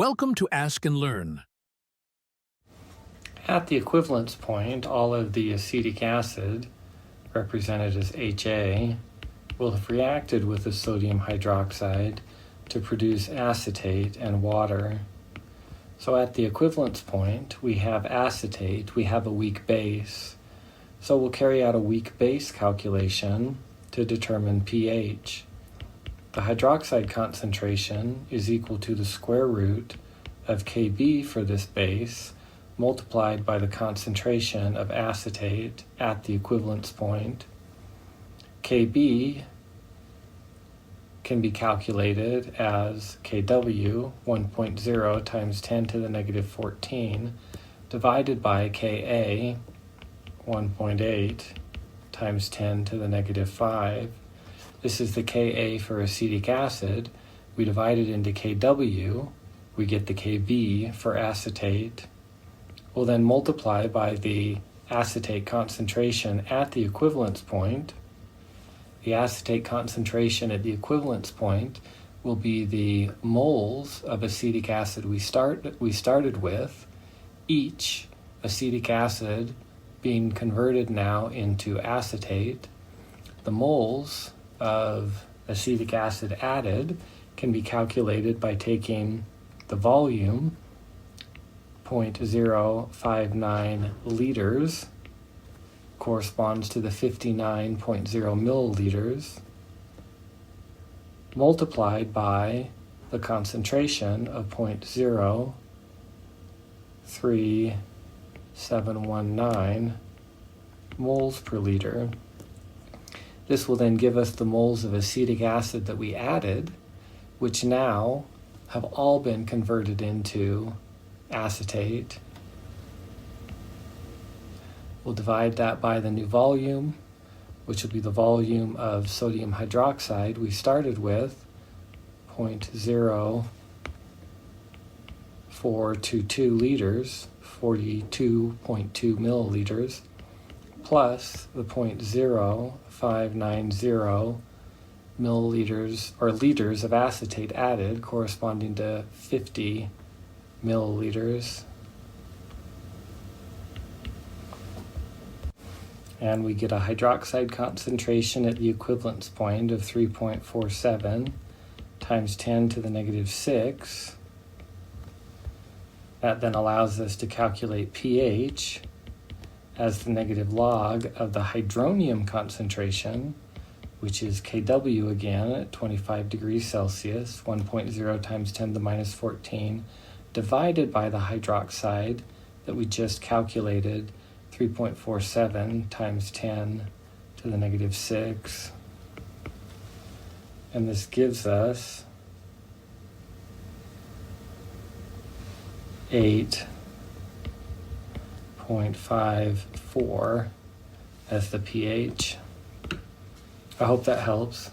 Welcome to Ask and Learn. At the equivalence point, all of the acetic acid, represented as HA, will have reacted with the sodium hydroxide to produce acetate and water. So at the equivalence point, we have acetate, we have a weak base. So we'll carry out a weak base calculation to determine pH. The hydroxide concentration is equal to the square root of Kb for this base multiplied by the concentration of acetate at the equivalence point. Kb can be calculated as Kw 1.0 times 10 to the negative 14 divided by Ka 1.8 times 10 to the negative 5. This is the Ka for acetic acid. We divide it into Kw, we get the Kb for acetate. We'll then multiply by the acetate concentration at the equivalence point. The acetate concentration at the equivalence point will be the moles of acetic acid we started with, each acetic acid being converted now into acetate. The moles of acetic acid added can be calculated by taking the volume, 0.059 liters, corresponds to the 59.0 milliliters, multiplied by the concentration of 0.03719 moles per liter. This will then give us the moles of acetic acid that we added, which now have all been converted into acetate. We'll divide that by the new volume, which will be the volume of sodium hydroxide we started with, 0.0422 liters, 42.2 milliliters, plus the 0.0590 milliliters or liters of acetate added, corresponding to 50 milliliters. And we get a hydroxide concentration at the equivalence point of 3.47 times 10 to the negative 6. That then allows us to calculate pH as the negative log of the hydronium concentration, which is Kw again at 25 degrees Celsius, 1.0 times 10 to the minus 14, divided by the hydroxide that we just calculated, 3.47 times 10 to the negative 6. And this gives us 8.54 as the pH. I hope that helps.